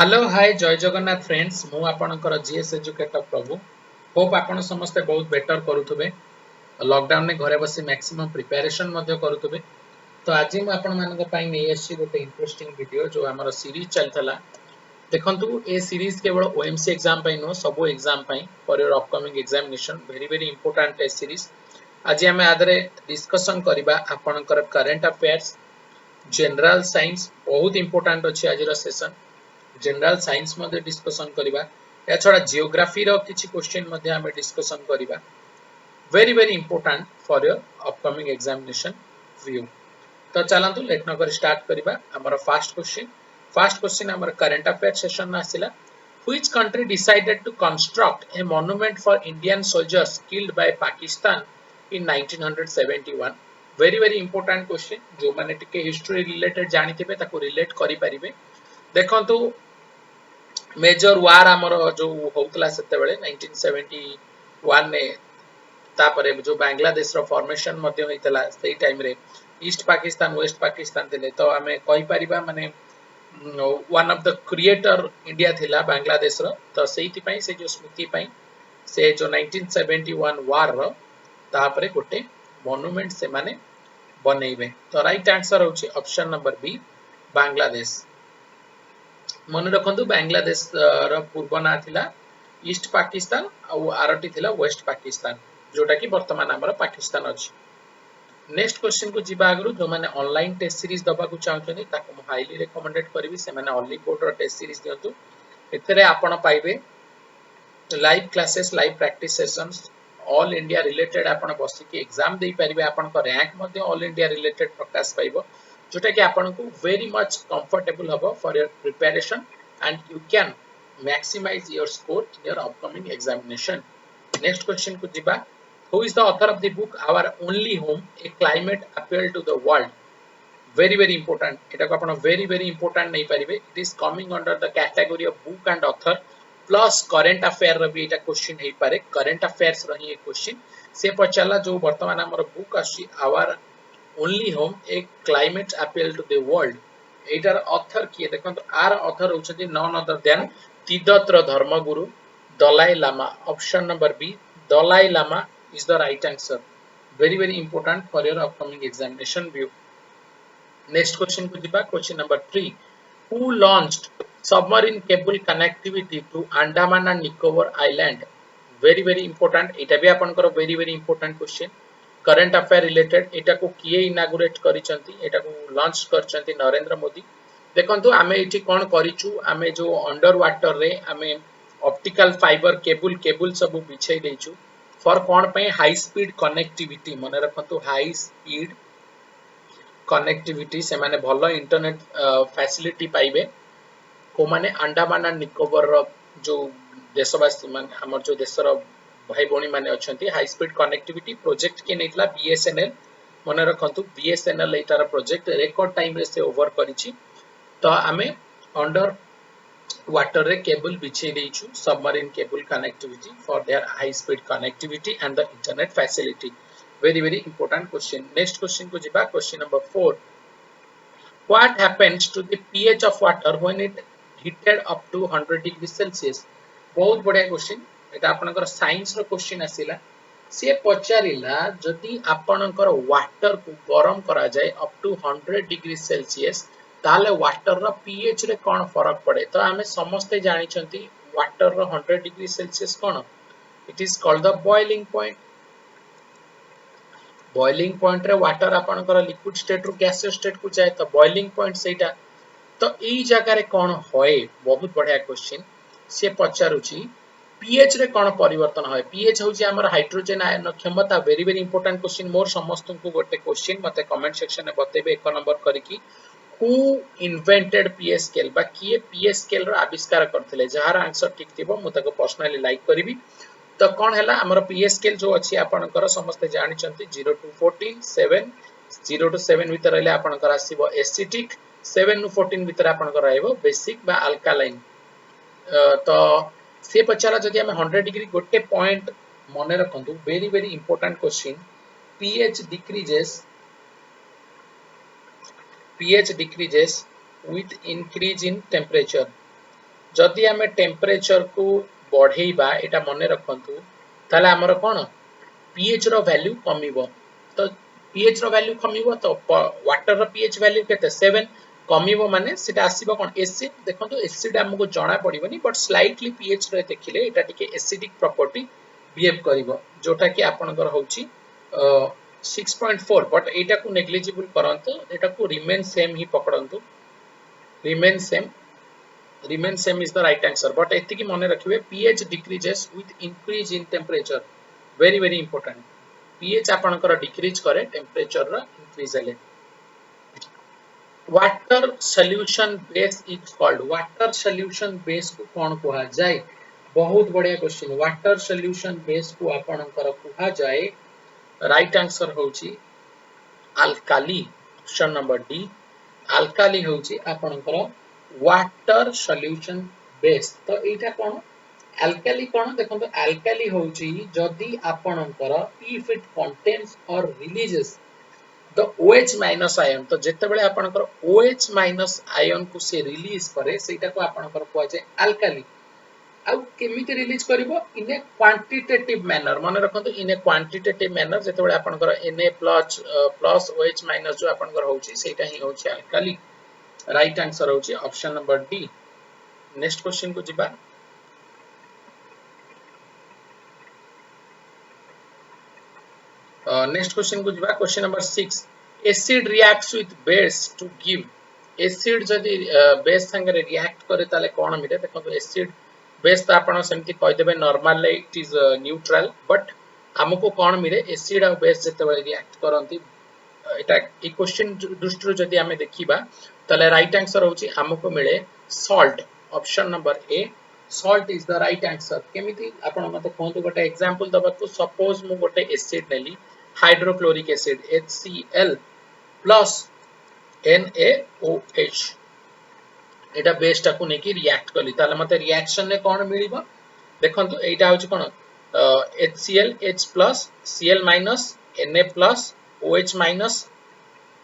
Hello hi जय Jagannath friends मु आपणकर जीएस एजुकेटर प्रभु होप आपण समस्ते बहुत बेटर करुथबे लॉकडाउन में घरे बसी मैक्सिमम प्रिपरेशन मध्ये करुथबे। तो आज मु आपण मानक पई नै आसी गोटे इंटरेस्टिंग वीडियो जो हमर सीरीज चलथला देखंतु ए सीरीज केवल ओएमसी एग्जाम पई नो सब एग्जाम पई for your upcoming examination very very important A series. आज हम आदरे डिस्कशन करबा आपणकर करंट अफेयर्स जनरल साइंस बहुत इंपोर्टेंट अछि आज रो सेशन जनरल साइंस मध्ये डिस्कशन करिबा या छडा जियोग्राफी रो किछि क्वेश्चन मध्ये हम डिस्कशन करिबा very very important for your upcoming examination view. तो चलंतु लेट न कर स्टार्ट करिबा हमर फर्स्ट क्वेश्चन हमर करंट अफेयर सेशन में आसिला which country decided to construct a monument for Indian soldiers killed by Pakistan in 1971। Very very important question जो माने टिके हिस्ट्री रिलेटेड जानिथिबे ताको रिलेट करि परिबे। देखंतु मेजर वार हमर जो होतला सेते बेले 1971 ने तापरे जो बांग्लादेश रो फॉर्मेशन मध्ये होइतला सेई टाइम रे ईस्ट पाकिस्तान वेस्ट पाकिस्तान थिले तो हमें कहि परिबा माने one of the creator India थिला बांग्लादेश रो तो सेइति पई से जो स्मृति पई से जो 1971 वार रो तापरे गोटे मॉन्यूमेंट से माने बनेइबे। तो राइट आंसर होची ऑप्शन नंबर बी बांग्लादेश। मन रखंतु बांग्लादेश रो पूर्व ना थिला ईस्ट पाकिस्तान और आरटी थिला वेस्ट पाकिस्तान जोटा कि वर्तमान हमर पाकिस्तान अछि। नेक्स्ट क्वेश्चन को जिबा आगरु जो माने ऑनलाइन टेस्ट सीरीज दबा को चाहछनी ताको म हाईली रिकमेंडेड करबी से माने ऑनली बोर्ड रो टेस्ट सीरीज दियंतु एथरे आपण पाइबे live classes live practice sessions all India related आपण बसी के एग्जाम दे परिबे आपण को रैंक मध्ये ऑल इंडिया रिलेटेड प्रकाश पाइबो जोटा कि आपण को वेरी मच कंफर्टेबल हबो for your preparation and you can maximise your score in your upcoming examination. Next question को जिबा who is the author of the book our only home a climate appeal to the world. Very very important एटा को आपण very very important नै परिबे it is coming under the category of book and author plus current affair रो भी एटा question हे पारे करंट अफेयर्स रो ही क्वेश्चन से पचाला जो वर्तमान हमर बुक आसी our only home a climate appeal to the world एटार ऑथर किए देखो आर ऑथर होचती नॉन अदर देन तिब्बत धर्मगुरु Dalai Lama. Option number B Dalai Lama is the right answer very very important for your upcoming examination व्यू। Next question को दिबा question number 3 who launched submarine cable connectivity to Andaman and Nicobar Island। very very important एटा भी आपन करो very very important question current affair related एटा को किए inaugurate करिसंती एटा को launch करचंती Narendra Modi. देखंतु आमे एठी कोन करिचु आमे जो अंडर वाटर रे आमे ऑप्टिकल फाइबर केबल सब बिछै देचु फॉर कोन पे हाई स्पीड कनेक्टिविटी मन रखंतु हाई स्पीड कनेक्टिविटी से माने भलो इंटरनेट फैसिलिटी पाइबे को माने अंडमान एंड निकोबर रो जो देशवासी माने हमर जो देशर भाई बोणी माने अछंती हाई स्पीड कनेक्टिविटी प्रोजेक्ट के नेतला बीएसएनएल मन रखंतु बीएसएनएल एटार प्रोजेक्ट रिकॉर्ड टाइम रे से ओवर करिछि। तो आमे अंडर वाटर रे केबल बिछे देइछु submarine cable connectivity for their high speed connectivity and the internet facility very very important question। next question को जिबा question number 4 what happens to the pH of water when it heated up to 100 degrees celsius। बहुत बढ़िया question एटा आपनकर science रो question आसीला से पचारिला जदि आपनकर water को गरम करा जाय अप टू 100 डिग्री सेल्सियस ताले वाटर रो pH रे कोन फरक पड़े। तो हमें समस्त जानि छंती वाटर रो 100 डिग्री सेल्सियस कोन it is called the boiling point. Boiling point रे वाटर आपनकर लिक्विड स्टेट रु गैसियस स्टेट को जाए तो बॉइलिंग पॉइंट सेटा तो एई जगह रे कोन होय बहुत बढ़िया क्वेश्चन से पचारुची पीएच रे कोन परिवर्तन होय। पीएच होची हमर हाइड्रोजन आयन क्षमता वेरी वेरी इंपोर्टेंट क्वेश्चन मोर समस्त को गोटे क्वेश्चन मते कमेंट सेक्शन में बतेबे एक नंबर करिकी हु इन्वेंटेड पीएच स्केल बा किए पीएच स्केल रो आविष्कार करथिले जहार आंसर ठीक थिबो म ताको पर्सनली लाइक करबी। तो कौन है हमर पीएच स्केल जो अछि आपनकर समस्त जानि चंती 0 to 14 7 0 to 7 भीतर रहले आपनकर आसीबो एसिटिक 7 to 14 भीतर आपनकर रहइबो बेसिक बा अल्कालाइन। तो से पचारा जदि हम 100 डिग्री गोटे पॉइंट मने रखंतु very very important question pH decreases with increase in temperature जदि आम टेम्परेचर को बढ़ेबा एटा मन रखंतु ताले हमर कोन pH रो वैल्यू कमिबो तो pH रो वैल्यू कमिबो तो वाटर रो pH वैल्यू केते 7 कमिबो माने सेटा आसीबो कोन एसिड देखंतु एसिड हमको जणा पड़िबनी बट स्लाइटली pH रे देखिले एटा टिके एसिडिक प्रॉपर्टी बिहेव करिवो जोटा कि आपनकर होची 6.4 बट एटा को नेग्लिजिबल करंतु एटा को रिमेन सेम ही पकड़ंतु remain same is the right answer but एति की मने रखिबे pH decreases with increase in temperature very important pH आपनकर डिक्रीज करे टेम्परेचर रा इंक्रीज हेले water solution base is called water solution base को कोन कहा जाय बहुत बढ़िया क्वेश्चन वाटर सॉल्यूशन बेस को आपनकर कहा जाय राइट आंसर होची alkali option number D alkali होची आपनकर वाटर सॉल्यूशन बेस तो एटा कोन अल्काली कोन देखंतो अल्काली होची जदी आपनकर इफ इट कंटेन्स और releases the OH minus ion तो जेते बेले आपनकर OH माइनस आयन को से रिलीज करे सेटा को आपनकर कोआ जाय अल्काली आ केमिति रिलीज करिवो इन ए क्वांटिटेटिव मैनर माने रखंतो इन ए क्वांटिटेटिव मैनर जेते बेले आपनकर Na प्लस OH माइनस जो आपनकर होची सेटा ही होची अल्काली राइट आंसर होची option number D next question को जिबा नेक्स्ट क्वेश्चन को जिबा question number 6 acid reacts with base to give acid जदी बेस संगे रिएक्ट करे ताले कोन मिले देखो एसिड बेस तो आपण सेमति कहि देबे normal it is neutral but हमको कोन मिले एसिड और बेस जते बेले रिएक्ट करंती एटा ई क्वेश्चन दृष्टि जदी हमें देखिबा ताले राइट आंसर होची हमको मिले salt option number A salt is the right answer केमिति आपण मते कोन तो गोटे एग्जांपल दबा तो सपोज मु गोटे एसिड नेली hydrochloric acid HCl plus NaOH एटा बेस टा को नेकी रिएक्ट कली ताले मते रिएक्शन ने कोन मिलिबो देखंतु एटा होची कोन HCl H plus Cl minus Na plus OH minus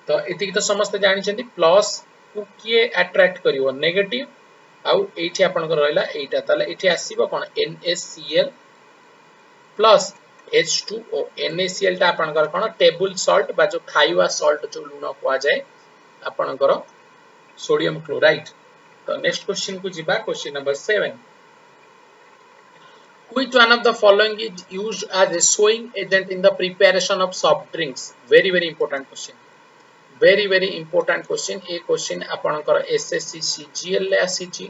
तो एति तो समस्त जानि छथि प्लस को किए अट्रैक्ट करिवो नेगेटिव आउ एठी आपन को रहला एटा ताले एठी आसीबो कोन NaCl प्लस H2O NaCl टा आपन कोन टेबल सॉल्ट बा जो खाइवा सॉल्ट जो लूण कोआ जाय आपन सोडियम क्लोराइड तो नेक्स्ट क्वेश्चन को जिबा question number 7 which one of the following is used as a sowing agent in the preparation of soft drinks very important question very important question A question आपनकर SSC CGL ले आसीची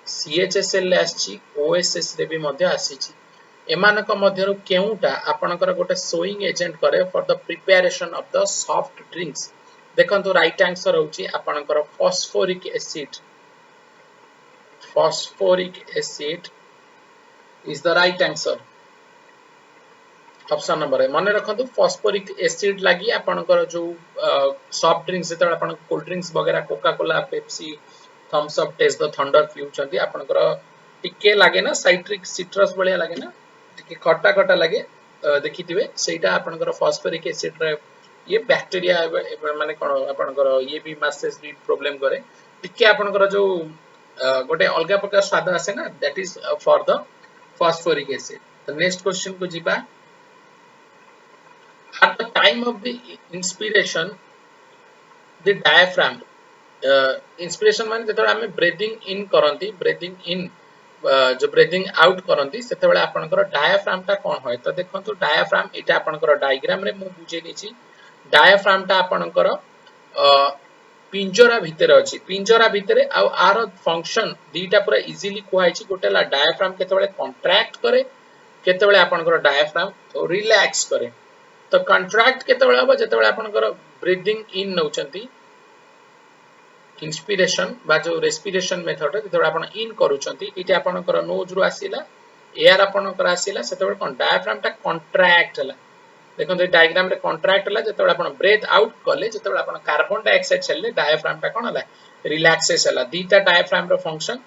CHSL ले आसीची OSS रे भी मध्ये आसीची एमानक मध्यरु केउटा आपनकर गोटे sowing agent करे for the preparation of the soft drinks देखंतु राइट आंसर होची आपनकर phosphoric acid is the right answer option number A माने रखंतु फास्फोरिक एसिड लागि आपनकर जो सॉफ्ट ड्रिंक्स जेते आपन कोल्ड ड्रिंक्स वगैरह Coca Cola Pepsi Thums Up taste the thunder पिउचंती आपनकर टिके लागे ना साइट्रिक सिट्रस बलिया लागे ना टिके खट्टा खट्टा लागे देखिथिबे सेटा आपनकर फास्फोरिक एसिड रे ये बैक्टीरिया माने कोन आपनकर ये भी मासेस भी प्रॉब्लम करे टिके आपनकर जो गोटे अलगा प्रकार स्वाद आसे ना that is for the phosphoric acid. The next question को जिबा at the time of the inspiration the diaphragm inspiration माने जेतरा हमें breathing in करंती breathing in जो breathing out करंती सेते बेले आपनकर diaphragm ता कोन होय तो देखंतु diaphragm एटा आपनकर डायग्राम रे मु बुझे नीची diaphragm ता आपनकर पिंजरा भितर अछि पिंजरा भितर आ आर फंक्शन दीटा पूरा इजीली कोहाइछि गोटेला डायफ्राम केतेबेले कॉन्ट्रैक्ट करे केतेबेले आपनकर डायफ्राम रिलैक्स करे तो कॉन्ट्रैक्ट केतेबेले हो जेतेबेले आपनकर ब्रीथिंग इन नउचंती इंस्पिरेशन बा जो रेस्पिरेशन मेथड जेतेबेले आपन इन करूचंती इते आपनकर नोज रु आसीला एयर आपनकर आसीला सेतेबेले कोन डायफ्राम ता कॉन्ट्रैक्ट हला देखो तो डायग्राम रे कॉन्ट्रैक्ट हला जेतेबेले आपन ब्रेथ आउट करले जेतेबेले आपन कार्बन डाइऑक्साइड छल्ले डायफ्राम ता कोन हला रिलैक्सेस हला दीटा डायफ्राम रो फंक्शन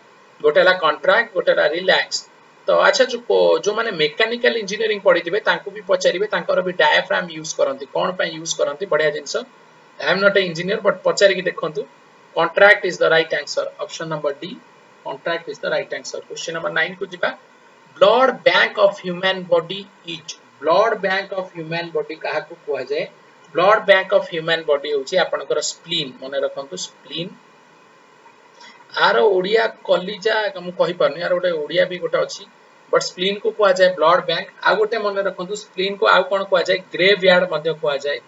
गोटेला कॉन्ट्रैक्ट गोटेला रिलैक्स तो अच्छा जो माने मेकानिकल इंजीनियरिंग पढिथिबे तांको भी पचारिबे तांकर भी डायफ्राम यूज करंती कोन पय यूज करंती बढ़िया since I am not a engineer but पचारि कि देखंतु contract is the right answer option number D Contract is the right answer. Question number 9 को जिबा blood bank of human body is blood bank of human body कहा को कुआ जाए blood bank of human body होची आपनकर spleen मने रखंतु spleen are Odia कलिजा हम कहि परनी आर गोटे ओडिया भी गोटे अछि बट स्प्लीन को कुआ जाए ब्लड बैंक आ गोटे मन रखंतु स्प्लीन को आ कोन कुआ जाए ग्रेवयार्ड मध्ये कुआ जाए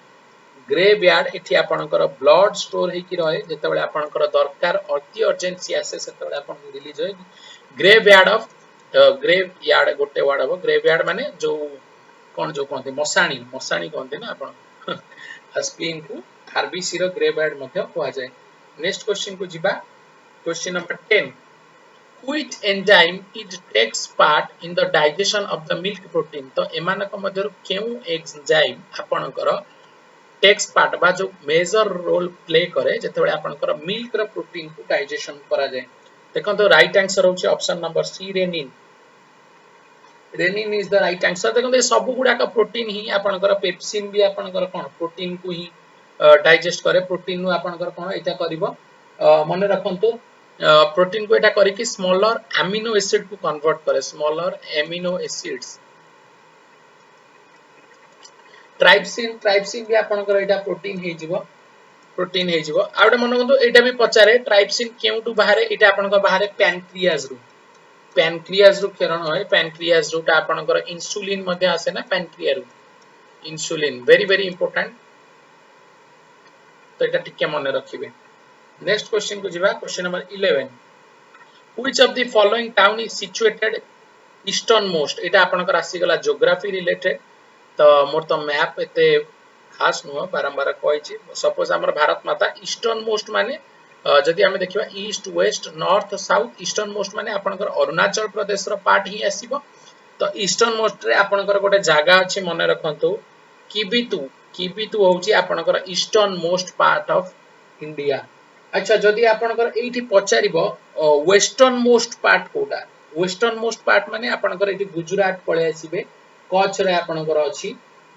ग्रेवयार्ड एठी आपनकर ब्लड स्टोर हे कि रहे जते बेले आपनकर दरकार अति अर्जेंसी आसे सेते बेले आपन रिलीज होय ग्रेवयार्ड ऑफ ग्रेवयार्ड गोटे वर्ड हो ग्रेवयार्ड माने जो कोन जो कहते मसाणी मसाणी कहते ना आपन स्प्लीन को आरबीसी रो ग्रेवयार्ड मध्ये कुआ जाए नेक्स्ट क्वेश्चन को जिबा Question number 10. Which enzyme it takes part in the digestion of the milk protein? तो एमानक मध्यरु केउ एंजाइम आपनकर टेक्स पार्ट बा जो मेजर रोल प्ले करे जते बेले आपनकर मिल्क रो प्रोटीन को डाइजेशन करा जाय देखो तो राइट आंसर होची option number C rennin rennin is the right answer देखो ये सब गुडा का प्रोटीन ही आपनकर पेप्सिन भी आपनकर कोन प्रोटीन को ही डाइजेस्ट करे प्रोटीन नु आपनकर कोन एटा करबो मन रखंतु प्रोटीन को एटा करी कि स्मॉलर अमीनो एसिड को कन्वर्ट करे स्मॉलर अमीनो एसिड्स ट्राइप्सिन भी आपनकर एटा प्रोटीन हे जिवो आउडे मन कोन एटा भी पचारे ट्राइप्सिन केउटु बाहरे एटा आपनकर बाहरे पैनक्रियाज रु केरण होय पैनक्रियाज रुटा आपनकर इंसुलिन मध्ये आसे ना पैनक्रिया रु इंसुलिन वेरी वेरी इंपोर्टेंट तो एटा टिके मन रखिबे Next question को जिबा question number 11. Which of the following town is situated easternmost? एटा आपनकर आसी गला ज्योग्राफी रिलेटेड तो मोर तो मैप एते खास नुह बारंबार कहै छी सपोज हमर भारत माता ईस्टर्न मोस्ट माने जदि हमें देखिबा east west north south eastern most माने आपनकर अरुणाचल प्रदेश रो पार्ट ही आसीबो तो ईस्टर्न मोस्ट रे आपनकर गोटे जागा अछि मने रखंतु किबितु होउची आपनकर eastern most part of India अच्छा जदि आपनकर एठी पचारिबो वेस्टर्न मोस्ट पार्ट कोटा वेस्टर्न मोस्ट पार्ट माने आपनकर एठी गुजरात पळे आसीबे कच्छ रे आपनकर अछि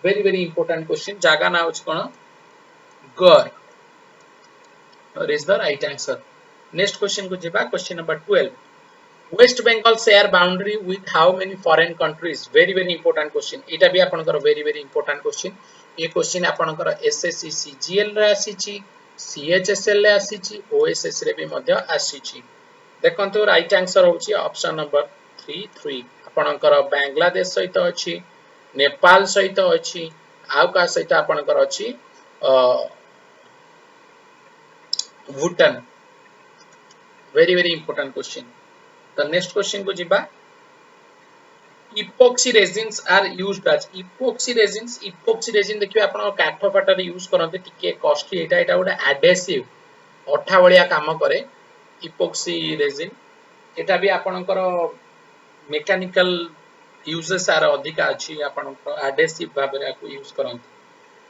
वेरी वेरी इंपोर्टेंट क्वेश्चन जागा ना होछ कोन गर और is the right answer next question को जिबा question number 12 West Bengal share boundary with how many foreign countries very very important question एटा भी आपनकर वेरी वेरी इंपोर्टेंट क्वेश्चन ये क्वेश्चन आपनकर एसएससी सीजीएल रे आसीची CHSL ले आसीची OSS रे भी मध्य आसीची देखंतु राइट आंसर होची ऑप्शन नंबर 3 आपनकर बांग्लादेश सहित अछि नेपाल सहित अछि आउ का सहित आपनकर अछि Bhutan very very important question the next question को जिबा epoxy resins are used as epoxy resin देखियो आपण काठ फाटर यूज करते टिके कॉस्टली एटा गोटे एडेसिव अठा भलिया काम करे इपोक्सी रेजिन एटा भी आपणकर मेकानिकल यूजेस आर अधिक अछि आपणकर एडेसिव भाबरे को यूज करते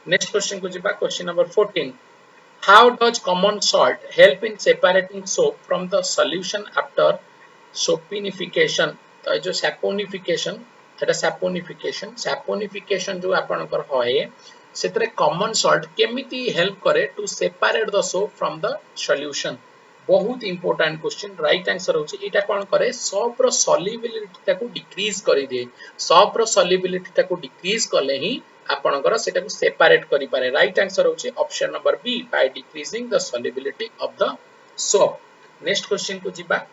नेक्स्ट क्वेश्चन को जिबा question number 14 how does common salt help in separating soap from the solution after saponification तो जो सैपोनिफिकेशन एटा सैपोनिफिकेशन जो आपनकर होए सेतरे कॉमन सॉल्ट केमिति हेल्प करे to separate the soap from the solution बहुत इंपोर्टेंट क्वेश्चन राइट आंसर होची एटा कोन करे सोप रो सॉल्युबिलिटी ताको डिक्रीज करि दे सोप रो सॉल्युबिलिटी ताको डिक्रीज करले ही आपनकर सेटा को सेपरेट करि पारे राइट आंसर होची option number B by decreasing the solubility of the soap next question को जिबा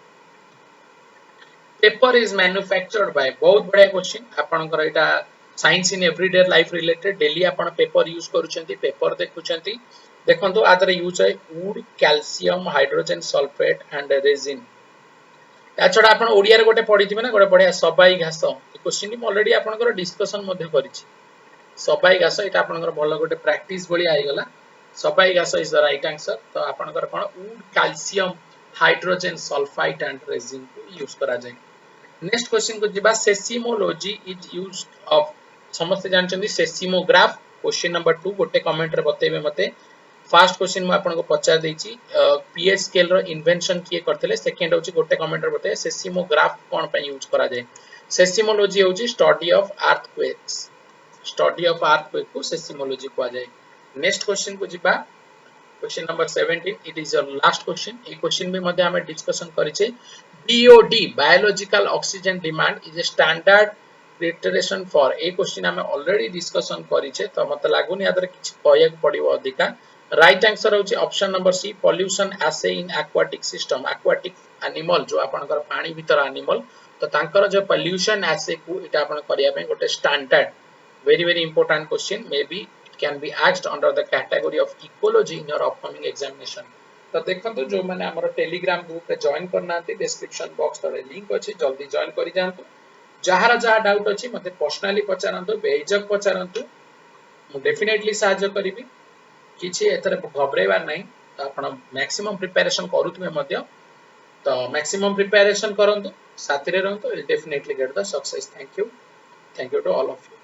पेपर इज मैन्युफैक्चर्ड बाय बहुत बड़ा क्वेश्चन आपनकर एटा science in everyday life related daily आपण पेपर यूज करूछंती पेपर देखुछंती देखंतु आदरे यूज है wood calcium hydrogen sulphate and resin ताछडा आपण ओडिया रे गोटे पढिथिबे ना गोटे बढ़िया सबाई घास ए क्वेश्चन नि ऑलरेडी आपनकर डिस्कशन मध्ये करिछि सबाई घास एटा आपनकर भलो गोटे प्रैक्टिस बळी आइ गला सबाई घास इज द राइट आंसर तो आपनकर कोन wood calcium hydrogen sulphide and resin को यूज करा जाय नेक्स्ट क्वेश्चन को जिबा सेसिमोलॉजी इज यूज्ड ऑफ समस्त जानचंदी सेसिमोग्राफ क्वेश्चन नंबर 2 गोटे कमेंट रे बतेबे मते फर्स्ट क्वेश्चन मैं आपन को पचार देछि पीएच स्केल रो इन्वेंशन किए करथले सेकंड होछि गोटे कमेंट रे बते सेसिमोग्राफ कोन पे यूज करा जाय सेसिमोलॉजी होछि स्टडी ऑफ अर्थक्वेक को सेसिमोलॉजी को जाय नेक्स्ट क्वेश्चन को जिबा question number 17 it is your last question A question भी मध्ये हमें discussion करिचे BOD biological oxygen demand is a standard criterion for a question आम ऑलरेडी डिस्कशन करिछे तो मते लागुनी आदर किछ कहयक पड़िबो अधिका राइट आंसर होची ऑप्शन नंबर सी पोल्यूशन एसे इन एक्वाटिक सिस्टम एक्वाटिक एनिमल जो आपनकर पानी भीतर एनिमल तो तांकर जो पोल्यूशन एसे को इटा आपन करिया पे गोटे standard very important question may be it can be asked under the category of ecology in your upcoming examination तो देखंतु जो माने हमर टेलीग्राम ग्रुप रे जॉइन करना डिस्क्रिप्शन बॉक्स तळे लिंक अछि जल्दी जॉइन करि जानतु जहार जहा डाउट अछि मते पर्सनली पचारंतु बेहिजक पचारंतु मु डेफिनेटली सहाय्य करिवि किछि एतरे घबरेबार नाही तो आपण मैक्सिमम प्रिपरेशन करूथबे मध्य तो मैक्सिमम प्रिपरेशन करंतु साथी रे रहंतु definitely get the success thank you to all of you